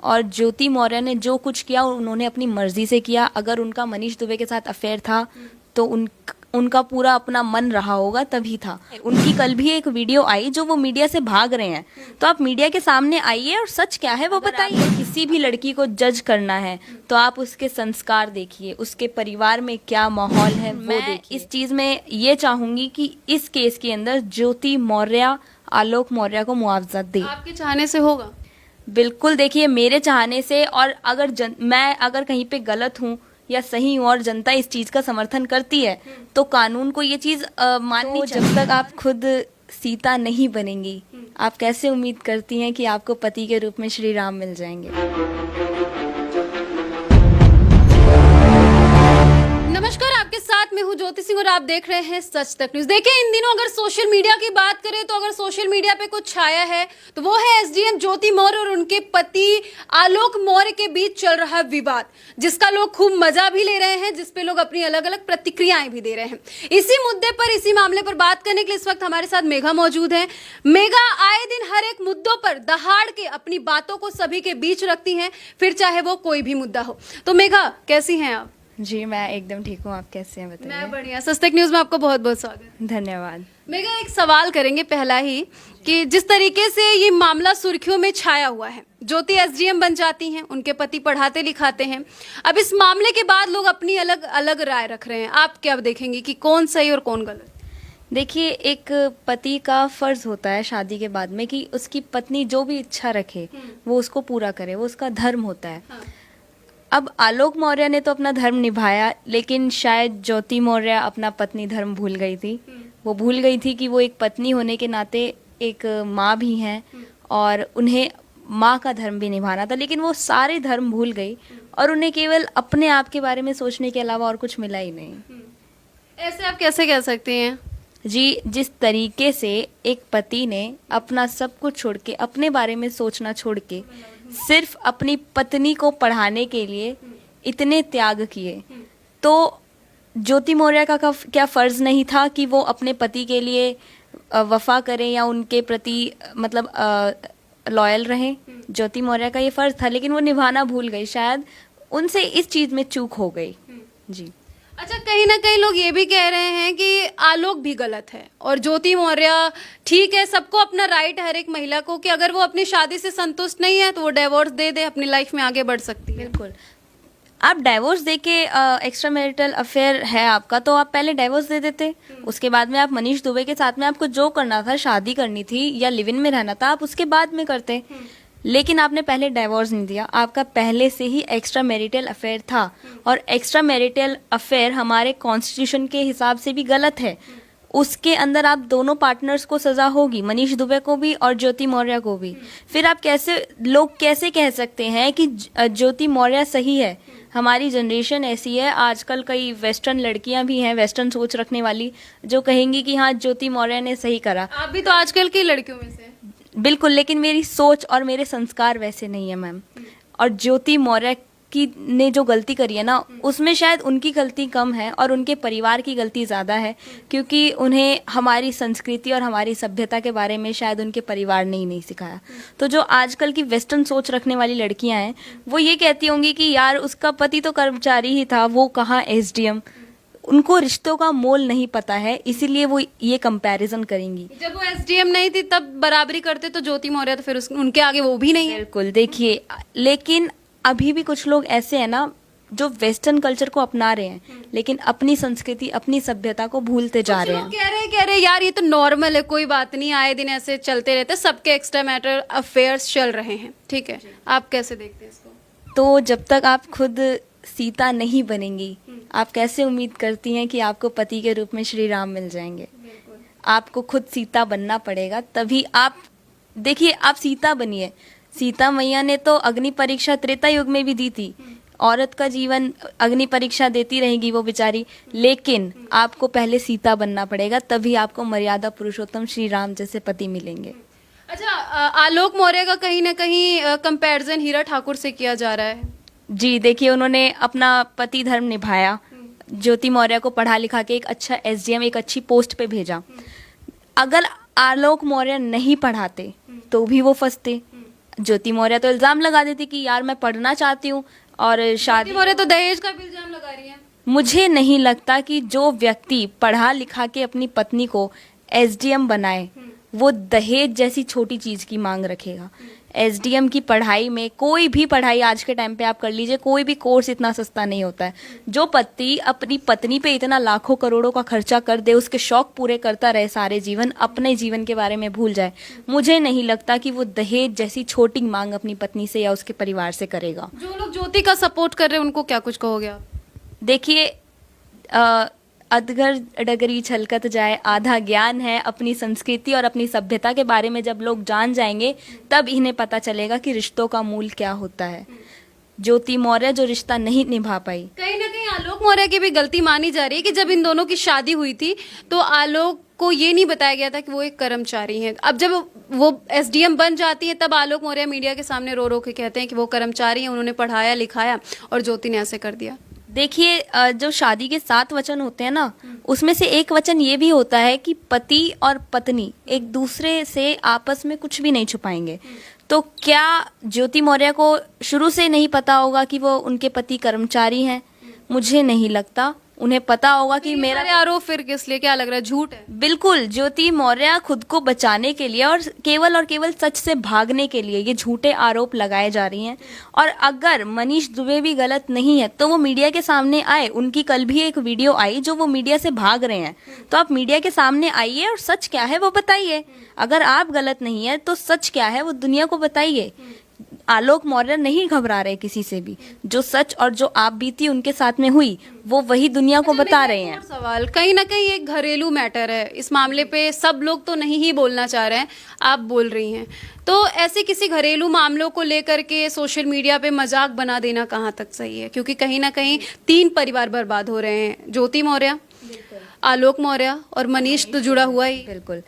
और ज्योति मौर्य ने जो कुछ किया उन्होंने अपनी मर्जी से किया। अगर उनका मनीष दुबे के साथ अफेयर था तो उनका पूरा अपना मन रहा होगा, तभी था। उनकी कल भी एक वीडियो आई जो वो मीडिया से भाग रहे हैं, तो आप मीडिया के सामने आइए और सच क्या है वो बताइए। किसी भी लड़की को जज करना है तो आप उसके संस्कार देखिए, उसके परिवार में क्या माहौल है वो देखिए। इस चीज में ये चाहूंगी कि इस केस के अंदर ज्योति मौर्य आलोक मौर्य को मुआवजा दे। आपके चाहने से होगा? बिल्कुल, देखिए मेरे चाहने से, और अगर मैं अगर कहीं पे गलत हूँ या सही हूँ और जनता इस चीज का समर्थन करती है तो कानून को ये चीज माननी चाहिए। जब तक आप खुद सीता नहीं बनेंगी, आप कैसे उम्मीद करती हैं कि आपको पति के रूप में श्री राम मिल जाएंगे। नमस्कार, आपके साथ मैं हूं ज्योति सिंह और आप देख रहे हैं सच तक न्यूज। देखिए, इन दिनों अगर सोशल मीडिया की बात करें तो अगर सोशल मीडिया पे कुछ छाया है तो वो है एसडीएम ज्योति मौर्य और उनके पति आलोक मौर्य के बीच चल रहा विवाद, जिसका लोग खूब मजा भी ले रहे हैं, जिसपे लोग अपनी अलग अलग प्रतिक्रियाएं भी दे रहे हैं। इसी मुद्दे पर, इसी मामले पर बात करने के लिए इस वक्त हमारे साथ मेघा मौजूद है। मेघा आए दिन हर एक मुद्दों पर दहाड़ के अपनी बातों को सभी के बीच रखती हैं, फिर चाहे वो कोई भी मुद्दा हो। तो मेघा, कैसी हैं आप? जी मैं एकदम ठीक हूँ, आप कैसे हैं बताइए। मैं बढ़िया। सच तक न्यूज में आपको बहुत बहुत स्वागत। धन्यवाद। मेघा, एक सवाल करेंगे पहला ही कि जिस तरीके से ये मामला सुर्खियों में छाया हुआ है, ज्योति एसडीएम बन जाती हैं, उनके पति पढ़ाते लिखाते हैं। अब इस मामले के बाद लोग अपनी अलग अलग राय रख रहे हैं, आप क्या देखेंगे कि कौन सही और कौन गलत? देखिए, एक पति का फर्ज होता है शादी के बाद में कि उसकी पत्नी जो भी इच्छा रखे वो उसको पूरा करे, वो उसका धर्म होता है। हाँ। अब आलोक मौर्य ने तो अपना धर्म निभाया, लेकिन शायद ज्योति मौर्य अपना पत्नी धर्म भूल गई थी। वो भूल गई थी कि वो एक पत्नी होने के नाते एक माँ भी हैं और उन्हें माँ का धर्म भी निभाना था, लेकिन वो सारे धर्म भूल गई और उन्हें केवल अपने आप के बारे में सोचने के अलावा और कुछ मिला ही नहीं। ऐसे आप कैसे कह सकते हैं? जी, जिस तरीके से एक पति ने अपना सब कुछ छोड़ के, अपने बारे में सोचना छोड़ के, सिर्फ अपनी पत्नी को पढ़ाने के लिए इतने त्याग किए, तो ज्योति मौर्य का क्या फर्ज नहीं था कि वो अपने पति के लिए वफा करें या उनके प्रति मतलब लॉयल रहें? ज्योति मौर्य का ये फर्ज था, लेकिन वो निभाना भूल गई। शायद उनसे इस चीज में चूक हो गई। जी। अच्छा, कहीं ना कहीं लोग ये भी कह रहे हैं कि आलोक भी गलत है और ज्योति मौर्य ठीक है। सबको अपना राइट है, हर एक महिला को, कि अगर वो अपनी शादी से संतुष्ट नहीं है तो वो डिवोर्स दे दे, अपनी लाइफ में आगे बढ़ सकती है। बिल्कुल, आप डाइवोर्स देके एक्स्ट्रा मैरिटल अफेयर है आपका तो आप पहले डाइवोर्स दे देते, उसके बाद में आप मनीष दुबे के साथ में आपको जो करना था, शादी करनी थी या लिव इन में रहना था, आप उसके बाद में करते। लेकिन आपने पहले डाइवोर्स नहीं दिया, आपका पहले से ही एक्स्ट्रा मैरिटल अफेयर था और एक्स्ट्रा मैरिटल अफेयर हमारे कॉन्स्टिट्यूशन के हिसाब से भी गलत है। उसके अंदर आप दोनों पार्टनर्स को सजा होगी, मनीष दुबे को भी और ज्योति मौर्य को भी। फिर आप लोग कैसे कह सकते हैं कि ज्योति मौर्य सही है? हमारी जनरेशन ऐसी है, आजकल कई वेस्टर्न लड़कियां भी हैं, वेस्टर्न सोच रखने वाली, जो कहेंगी कि हाँ ज्योति मौर्य ने सही करा। आप भी तो आजकल की लड़कियों में से। बिल्कुल, लेकिन मेरी सोच और मेरे संस्कार वैसे नहीं है मैम। और ज्योति मौर्य की ने जो गलती करी है ना, उसमें शायद उनकी गलती कम है और उनके परिवार की गलती ज़्यादा है, क्योंकि उन्हें हमारी संस्कृति और हमारी सभ्यता के बारे में शायद उनके परिवार ने ही नहीं सिखाया। तो जो आजकल की वेस्टर्न सोच रखने वाली लड़कियां हैं, वो ये कहती होंगी कि यार उसका पति तो कर्मचारी ही था, वो कहाँ एसडीएम। उनको रिश्तों का मोल नहीं पता है, इसीलिए वो ये कंपैरिजन करेंगी। जब वो एसडीएम नहीं थी तब बराबरी करते तो ज्योति मौर्य, तो फिर उनके आगे वो भी नहीं है। बिल्कुल, देखिए, लेकिन अभी भी कुछ लोग ऐसे हैं ना जो वेस्टर्न कल्चर को अपना रहे हैं, लेकिन अपनी संस्कृति, अपनी सभ्यता को भूलते जा रहे हैं। कह रहे यार ये तो नॉर्मल है, कोई बात नहीं, आए दिन ऐसे चलते रहते, सबके एक्स्ट्रा मैटर अफेयर्स चल रहे हैं। ठीक है, आप कैसे देखते हैं इसको? तो जब तक आप खुद सीता नहीं बनेंगी, आप कैसे उम्मीद करती हैं कि आपको पति के रूप में श्री राम मिल जाएंगे? आपको खुद सीता बनना पड़ेगा, तभी आप देखिए, आप सीता बनिए। सीता मैया ने तो अग्नि परीक्षा त्रेता युग में भी दी थी। औरत का जीवन अग्नि परीक्षा देती रहेगी वो बेचारी, लेकिन आपको पहले सीता बनना पड़ेगा, तभी आपको मर्यादा पुरुषोत्तम श्री राम जैसे पति मिलेंगे। अच्छा, आलोक मौर्य का कहीं ना कहीं कंपैरिजन हीरा ठाकुर से किया जा रहा है। जी, देखिए, उन्होंने अपना पति धर्म निभाया, ज्योति मौर्य को पढ़ा लिखा के एक अच्छा एसडीएम, एक अच्छी पोस्ट पे भेजा। अगर आलोक मौर्य नहीं पढ़ाते तो भी वो फंसते, ज्योति मौर्य तो इल्जाम लगा देती कि यार मैं पढ़ना चाहती हूँ और शादी। मौर्य तो दहेज का भी इल्जाम लगा रही है। मुझे नहीं लगता कि जो व्यक्ति पढ़ा लिखा के अपनी पत्नी को एसडीएम बनाए वो दहेज जैसी छोटी चीज की मांग रखेगा। एसडीएम की पढ़ाई में, कोई भी पढ़ाई आज के टाइम पे आप कर लीजिए, कोई भी कोर्स इतना सस्ता नहीं होता है। जो पति अपनी पत्नी पे इतना लाखों करोड़ों का खर्चा कर दे, उसके शौक पूरे करता रहे सारे जीवन, अपने जीवन के बारे में भूल जाए, मुझे नहीं लगता कि वो दहेज जैसी छोटी मांग अपनी पत्नी से या उसके परिवार से करेगा। जो लोग ज्योति का सपोर्ट कर रहे हैं उनको क्या कुछ कहोगे आप? देखिए, अधगर डगरी छलकत जाए आधा ज्ञान है। अपनी संस्कृति और अपनी सभ्यता के बारे में जब लोग जान जाएंगे तब इन्हें पता चलेगा कि रिश्तों का मूल क्या होता है। ज्योति मौर्य जो रिश्ता नहीं निभा पाई, कहीं ना कहीं आलोक मौर्य की भी गलती मानी जा रही है कि जब इन दोनों की शादी हुई थी तो आलोक को ये नहीं बताया गया था कि वो एक कर्मचारी हैं। अब जब वो एसडीएम बन जाती है तब आलोक मौर्य मीडिया के सामने रो रो के कहते हैं कि वो कर्मचारी हैं, उन्होंने पढ़ाया लिखाया और ज्योति ने ऐसे कर दिया। देखिए, जो शादी के 7 वचन होते हैं ना, उसमें से एक वचन ये भी होता है कि पति और पत्नी एक दूसरे से आपस में कुछ भी नहीं छुपाएंगे। तो क्या ज्योति मौर्य को शुरू से नहीं पता होगा कि वो उनके पति कर्मचारी हैं? मुझे नहीं लगता। उन्हें पता होगा कि मेरा आरोप फिर किस लिए, क्या लग रहा है झूठ है? बिल्कुल, ज्योति मौर्य खुद को बचाने के लिए और केवल सच से भागने के लिए ये झूठे आरोप लगाए जा रही हैं। और अगर मनीष दुबे भी गलत नहीं है तो वो मीडिया के सामने आए। उनकी कल भी एक वीडियो आई जो वो मीडिया से भाग रहे हैं, तो आप मीडिया के सामने आइए और सच क्या है वो बताइए। अगर आप गलत नहीं है तो सच क्या है वो दुनिया को बताइए। आलोक मौर्य नहीं घबरा रहे किसी से भी। जो सच और जो आप बीती उनके साथ में हुई वो वही दुनिया को बता रहे हैं। सवाल कहीं ना कहीं एक घरेलू मैटर है, इस मामले पे सब लोग तो नहीं ही बोलना चाह रहे हैं, आप बोल रही हैं। तो ऐसे किसी घरेलू मामलों को लेकर के सोशल मीडिया पे मजाक बना देना कहाँ तक सही है? क्योंकि कहीं ना कहीं 3 परिवार बर्बाद हो रहे हैं, ज्योति मौर्य, आलोक मौर्य और मनीष तो जुड़ा हुआ ही। बिल्कुल,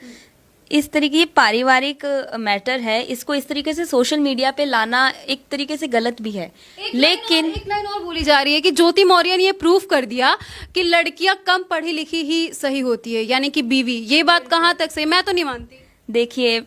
इस तरीके पारिवारिक मैटर है, इसको इस तरीके से सोशल मीडिया पे लाना एक तरीके से गलत भी है। लेकिन एक लाइन और बोली जा रही है कि ज्योति मौर्य ने ये प्रूफ कर दिया कि लड़कियां कम पढ़ी लिखी ही सही होती है, यानी कि बीवी। ये बात कहाँ तक सही? मैं तो नहीं मानती। देखिए,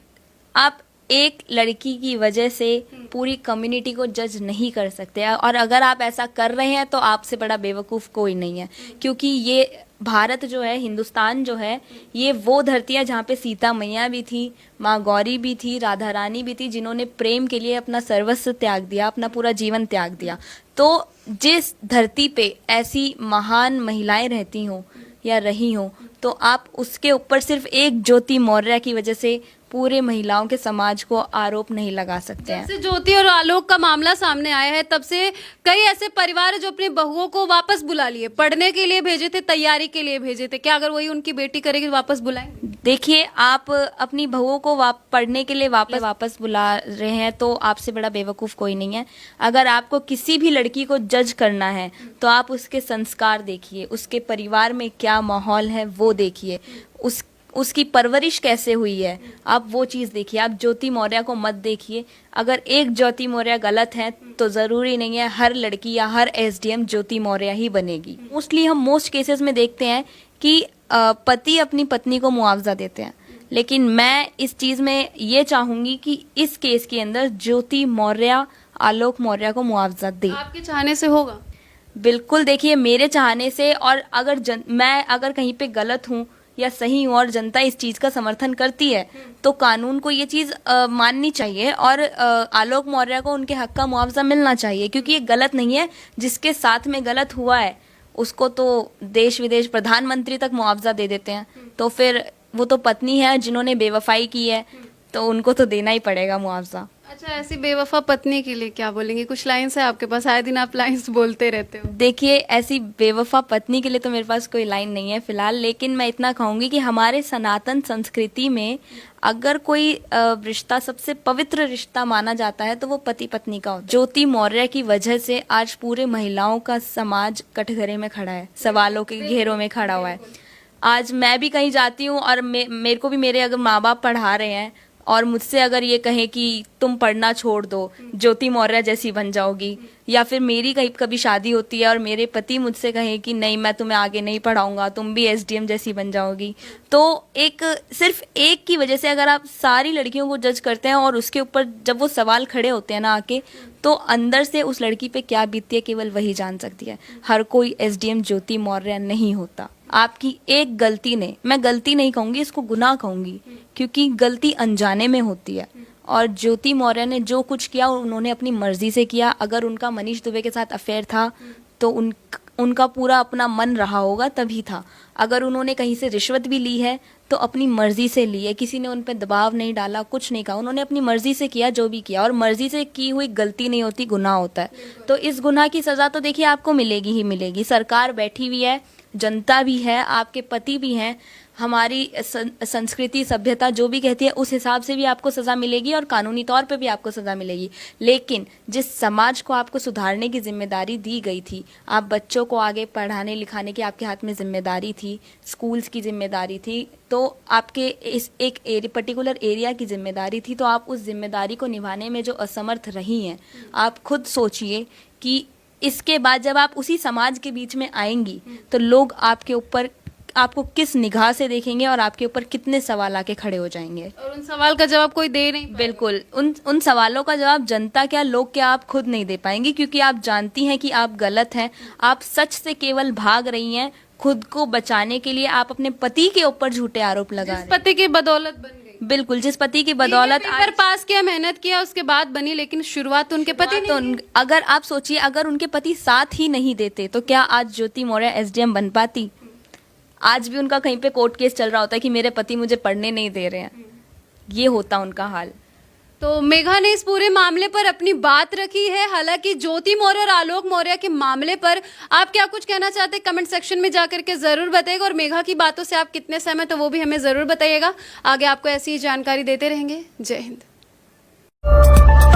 आप एक लड़की की वजह से पूरी कम्युनिटी को जज नहीं कर सकते, और अगर आप ऐसा कर रहे हैं तो आपसे बड़ा बेवकूफ़ कोई नहीं है। क्योंकि ये भारत जो है, हिंदुस्तान जो है, ये वो धरती है जहाँ पे सीता मैया भी थी, माँ गौरी भी थी, राधा रानी भी थी, जिन्होंने प्रेम के लिए अपना सर्वस्व त्याग दिया, अपना पूरा जीवन त्याग दिया। तो जिस धरती पे ऐसी महान महिलाएं रहती हों या रही हों, तो आप उसके ऊपर सिर्फ एक ज्योति मौर्य की वजह से पूरे महिलाओं के समाज को आरोप नहीं लगा सकते हैं। जब से ज्योति और आलोक का मामला सामने आया है तब से कई ऐसे परिवार है जो अपनी बहुओं को वापस बुला लिए, पढ़ने के लिए भेजे थे, तैयारी के लिए भेजे थे। क्या अगर वही उनकी बेटी करेगी तो वापस बुलाएंगे? देखिए, आप अपनी बहुओं को पढ़ने के लिए वापस बुला रहे हैं तो आपसे बड़ा बेवकूफ़ कोई नहीं है। अगर आपको किसी भी लड़की को जज करना है तो आप उसके संस्कार देखिए, उसके परिवार में क्या माहौल है वो देखिए, उसकी परवरिश कैसे हुई है, आप वो चीज़ देखिए। आप ज्योति मौर्य को मत देखिए। अगर एक ज्योति मौर्य गलत है तो ज़रूरी नहीं है हर लड़की या हर एसडीएम ज्योति मौर्य ही बनेगी। मोस्टली हम मोस्ट केसेस में देखते हैं कि पति अपनी पत्नी को मुआवजा देते हैं, लेकिन मैं इस चीज़ में ये चाहूँगी कि इस केस के अंदर ज्योति मौर्य आलोक मौर्य को मुआवजा दे। आपके चाहने से होगा? बिल्कुल, देखिए, मेरे चाहने से, और अगर मैं अगर कहीं पे गलत हूँ या सही हूँ और जनता इस चीज़ का समर्थन करती है तो कानून को ये चीज़ माननी चाहिए और आलोक मौर्य को उनके हक का मुआवजा मिलना चाहिए। क्योंकि ये गलत नहीं है, जिसके साथ में गलत हुआ है उसको तो देश विदेश प्रधानमंत्री तक मुआवजा दे देते हैं, तो फिर वो तो पत्नी है जिन्होंने बेवफाई की है, तो उनको तो देना ही पड़ेगा मुआवजा। अच्छा, ऐसी बेवफा पत्नी के लिए क्या बोलेंगे? कुछ लाइन्स है आपके पास, आए दिन आप लाइन्स बोलते रहते हो। देखिए, ऐसी बेवफा पत्नी के लिए तो मेरे पास कोई लाइन नहीं है फिलहाल, लेकिन मैं इतना कहूँगी कि हमारे सनातन संस्कृति में अगर कोई रिश्ता सबसे पवित्र रिश्ता माना जाता है तो वो पति पत्नी का होता है। ज्योति मौर्य की वजह से आज पूरे महिलाओं का समाज कटघरे में खड़ा है, सवालों के घेरों में खड़ा हुआ है। आज मैं भी कहीं जाती हूँ और मेरे को भी मेरे अगर माँ बाप पढ़ा रहे हैं और मुझसे अगर ये कहे कि तुम पढ़ना छोड़ दो, ज्योति मौर्य जैसी बन जाओगी, या फिर मेरी कहीं कभी शादी होती है और मेरे पति मुझसे कहे कि नहीं मैं तुम्हें आगे नहीं पढ़ाऊंगा, तुम भी एसडीएम जैसी बन जाओगी, तो एक सिर्फ एक की वजह से अगर आप सारी लड़कियों को जज करते हैं और उसके ऊपर जब वो सवाल खड़े होते हैं ना आके, तो अंदर से उस लड़की पे क्या बीतती है केवल वही जान सकती है। हर कोई एसडीएम ज्योति मौर्य नहीं होता। आपकी एक गलती ने, मैं गलती नहीं कहूंगी, इसको गुनाह कहूंगी, क्योंकि गलती अनजाने में होती है। और ज्योति मौर्य ने जो कुछ किया उन्होंने अपनी मर्जी से किया। अगर उनका मनीष दुबे के साथ अफेयर था तो उनका पूरा अपना मन रहा होगा तभी था। अगर उन्होंने कहीं से रिश्वत भी ली है तो अपनी मर्जी से ली है, किसी ने उन पर दबाव नहीं डाला, कुछ नहीं कहा, उन्होंने अपनी मर्जी से किया जो भी किया। और मर्जी से की हुई गलती नहीं होती, गुनाह होता है। तो इस गुनाह की सजा तो देखिए आपको मिलेगी ही मिलेगी। सरकार बैठी हुई है, जनता भी है, आपके पति भी हैं, हमारी संस्कृति सभ्यता जो भी कहती है उस हिसाब से भी आपको सज़ा मिलेगी और कानूनी तौर पे भी आपको सज़ा मिलेगी। लेकिन जिस समाज को आपको सुधारने की जिम्मेदारी दी गई थी, आप बच्चों को आगे पढ़ाने लिखाने की आपके हाथ में जिम्मेदारी थी, स्कूल्स की जिम्मेदारी थी, तो आपके इस एक पर्टिकुलर एरिया की जिम्मेदारी थी, तो आप उस जिम्मेदारी को निभाने में जो असमर्थ रही हैं, आप खुद सोचिए कि इसके बाद जब आप उसी समाज के बीच में आएंगी तो लोग आपके ऊपर, आपको किस निगाह से देखेंगे और आपके ऊपर कितने सवाल आके खड़े हो जाएंगे। और उन सवाल का जवाब कोई दे नहीं पाएगा। बिल्कुल, उन सवालों का जवाब जनता क्या, लोग क्या, आप खुद नहीं दे पाएंगी, क्योंकि आप जानती हैं कि आप गलत हैं। आप सच से केवल भाग रही हैं। खुद को बचाने के लिए आप अपने पति के ऊपर झूठे आरोप लगा रही हैं। पति की बदौलत बन गई। बिल्कुल, जिस पति की बदौलत पेपर पास किया, मेहनत किया, उसके बाद बनी, लेकिन शुरुआत तो उनके पति तो ने। अगर आप सोचिए, अगर उनके पति साथ ही नहीं देते तो क्या आज ज्योति मौर्य एसडीएम बन पाती? आज भी उनका कहीं पे कोर्ट केस चल रहा होता है कि मेरे पति मुझे पढ़ने नहीं दे रहे हैं, ये होता उनका हाल। तो मेघा ने इस पूरे मामले पर अपनी बात रखी है। हालांकि ज्योति मौर्य और आलोक मौर्य के मामले पर आप क्या कुछ कहना चाहते हैं कमेंट सेक्शन में जाकर के जरूर बताइएगा, और मेघा की बातों से आप कितने सहमत हो वो भी हमें जरूर बताइएगा। आगे आपको ऐसी ही जानकारी देते रहेंगे। जय हिंद।